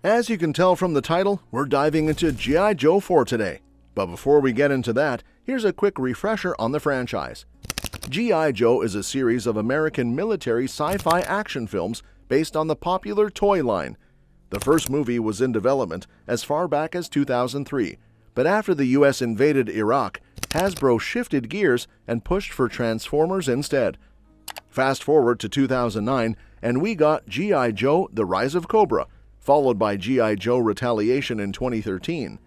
As you can tell from the title, we're diving into G.I. Joe 4 today. But before we get into that, here's a quick refresher on the franchise. G.I. Joe is a series of American military sci-fi action films based on the popular toy line. The first movie was in development as far back as 2003, but after the US invaded Iraq, Hasbro shifted gears and pushed for Transformers instead. Fast forward to 2009, and we got G.I. Joe: The Rise of Cobra, followed by G.I. Joe: Retaliation in 2013.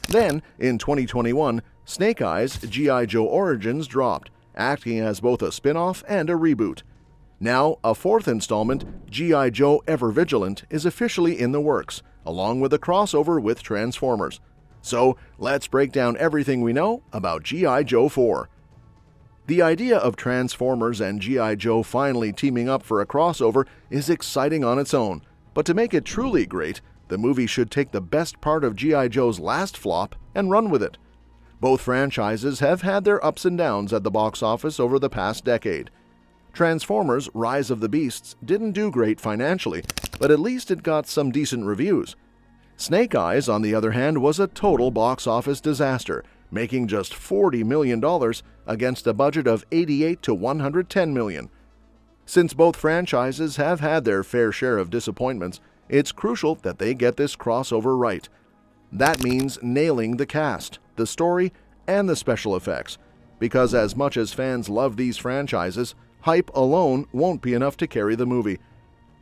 Then, in 2021, Snake Eyes: G.I. Joe Origins dropped, acting as both a spin-off and a reboot. Now, a fourth installment, G.I. Joe: Ever Vigilant, is officially in the works, along with a crossover with Transformers. So, let's break down everything we know about G.I. Joe 4. The idea of Transformers and G.I. Joe finally teaming up for a crossover is exciting on its own. But to make it truly great, the movie should take the best part of G.I. Joe's last flop and run with it. Both franchises have had their ups and downs at the box office over the past decade. Transformers: Rise of the Beasts didn't do great financially, but at least it got some decent reviews. Snake Eyes, on the other hand, was a total box office disaster, making just $40 million against a budget of $88 to $110 million. Since both franchises have had their fair share of disappointments, it's crucial that they get this crossover right. That means nailing the cast, the story, and the special effects, because as much as fans love these franchises, hype alone won't be enough to carry the movie.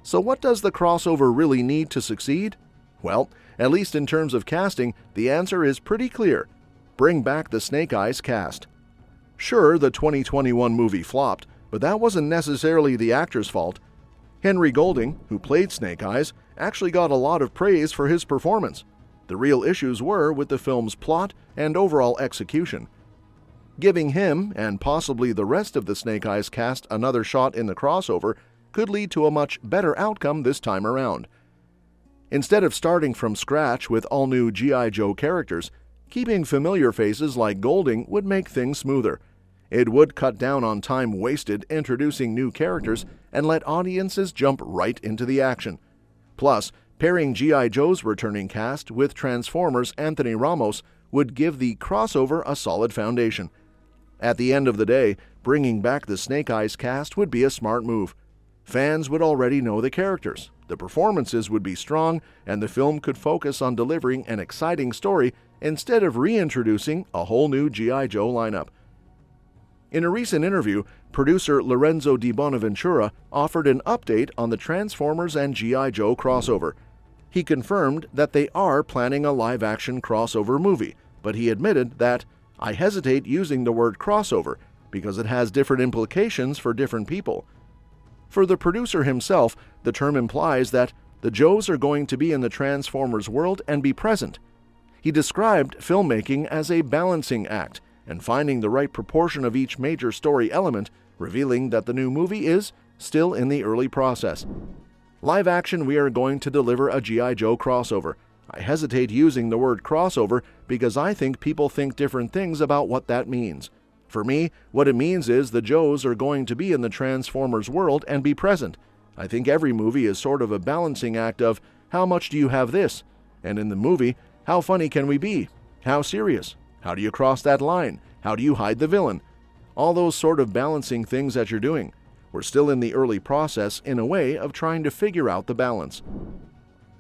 So what does the crossover really need to succeed? Well, at least in terms of casting, the answer is pretty clear. Bring back the Snake Eyes cast. Sure, the 2021 movie flopped, but that wasn't necessarily the actor's fault. Henry Golding, who played Snake Eyes, actually got a lot of praise for his performance. The real issues were with the film's plot and overall execution. Giving him, and possibly the rest of the Snake Eyes cast, another shot in the crossover could lead to a much better outcome this time around. Instead of starting from scratch with all new G.I. Joe characters, keeping familiar faces like Golding would make things smoother. It would cut down on time wasted introducing new characters and let audiences jump right into the action. Plus, pairing G.I. Joe's returning cast with Transformers' Anthony Ramos would give the crossover a solid foundation. At the end of the day, bringing back the Snake Eyes cast would be a smart move. Fans would already know the characters, the performances would be strong, and the film could focus on delivering an exciting story instead of reintroducing a whole new G.I. Joe lineup. In a recent interview, producer Lorenzo Di Bonaventura offered an update on the Transformers and G.I. Joe crossover. He confirmed that they are planning a live-action crossover movie, but he admitted that, "I hesitate using the word crossover because it has different implications for different people." For the producer himself, the term implies that the Joes are going to be in the Transformers world and be present. He described filmmaking as a balancing act and finding the right proportion of each major story element, revealing that the new movie is still in the early process. Live action, we are going to deliver a G.I. Joe crossover. I hesitate using the word crossover because I think people think different things about what that means. For me, what it means is the Joes are going to be in the Transformers world and be present. I think every movie is sort of a balancing act of how much do you have this? And in the movie, how funny can we be? How serious? How do you cross that line? How do you hide the villain? All those sort of balancing things that you're doing. We're still in the early process, in a way, of trying to figure out the balance.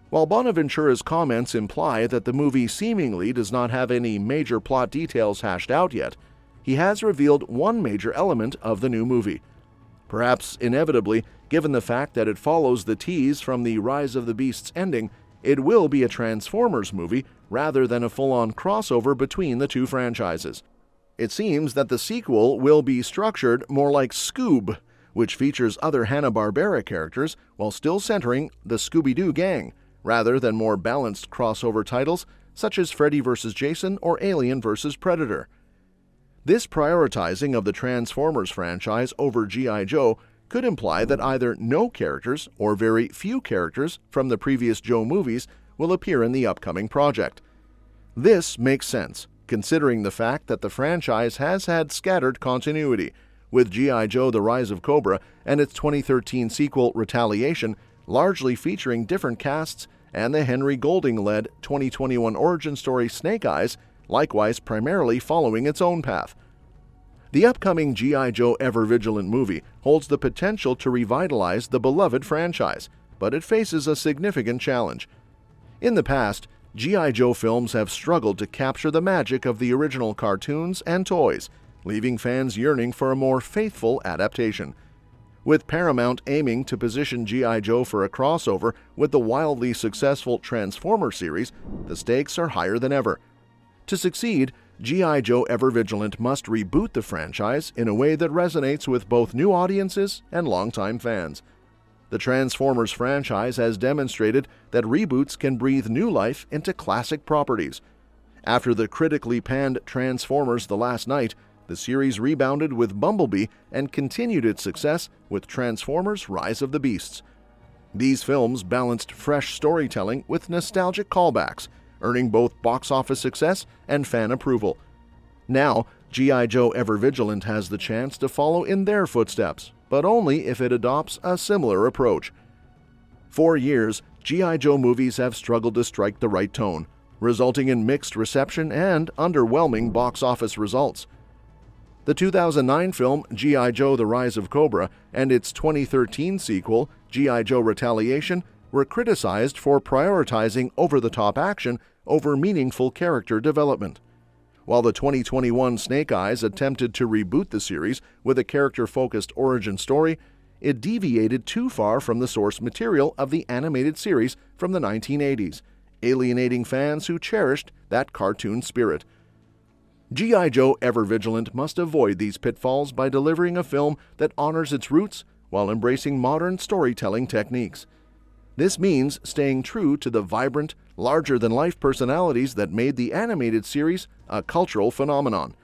While Bonaventura's comments imply that the movie seemingly does not have any major plot details hashed out yet, he has revealed one major element of the new movie. Perhaps inevitably, given the fact that it follows the tease from the Rise of the Beasts ending, it will be a Transformers movie rather than a full-on crossover between the two franchises. It seems that the sequel will be structured more like Scoob, which features other Hanna-Barbera characters while still centering the Scooby-Doo gang, rather than more balanced crossover titles such as Freddy vs. Jason or Alien vs. Predator. This prioritizing of the Transformers franchise over G.I. Joe could imply that either no characters or very few characters from the previous Joe movies will appear in the upcoming project. This makes sense, considering the fact that the franchise has had scattered continuity, with G.I. Joe: The Rise of Cobra and its 2013 sequel Retaliation largely featuring different casts and the Henry Golding-led 2021 origin story Snake Eyes, likewise primarily following its own path. The upcoming G.I. Joe Ever Vigilant movie holds the potential to revitalize the beloved franchise, but it faces a significant challenge. In the past, G.I. Joe films have struggled to capture the magic of the original cartoons and toys, leaving fans yearning for a more faithful adaptation. With Paramount aiming to position G.I. Joe for a crossover with the wildly successful Transformers series, the stakes are higher than ever. To succeed, G.I. Joe Ever Vigilant must reboot the franchise in a way that resonates with both new audiences and longtime fans. The Transformers franchise has demonstrated that reboots can breathe new life into classic properties. After the critically panned Transformers: The Last Knight, the series rebounded with Bumblebee and continued its success with Transformers: Rise of the Beasts. These films balanced fresh storytelling with nostalgic callbacks, earning both box office success and fan approval. Now, G.I. Joe Ever Vigilant has the chance to follow in their footsteps, but only if it adopts a similar approach. For years, G.I. Joe movies have struggled to strike the right tone, resulting in mixed reception and underwhelming box office results. The 2009 film G.I. Joe: The Rise of Cobra and its 2013 sequel, G.I. Joe: Retaliation, were criticized for prioritizing over-the-top action over meaningful character development. While the 2021 Snake Eyes attempted to reboot the series with a character-focused origin story, it deviated too far from the source material of the animated series from the 1980s, alienating fans who cherished that cartoon spirit. G.I. Joe Ever Vigilant must avoid these pitfalls by delivering a film that honors its roots while embracing modern storytelling techniques. This means staying true to the vibrant, larger-than-life personalities that made the animated series a cultural phenomenon.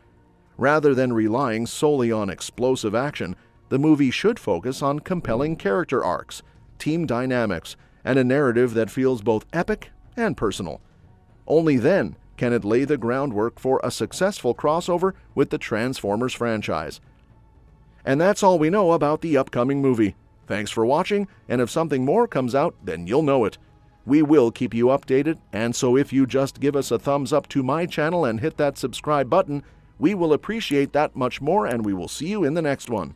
Rather than relying solely on explosive action, the movie should focus on compelling character arcs, team dynamics, and a narrative that feels both epic and personal. Only then can it lay the groundwork for a successful crossover with the Transformers franchise. And that's all we know about the upcoming movie. Thanks for watching, and if something more comes out, then you'll know it. We will keep you updated, and so if you just give us a thumbs up to my channel and hit that subscribe button, we will appreciate that much more, and we will see you in the next one.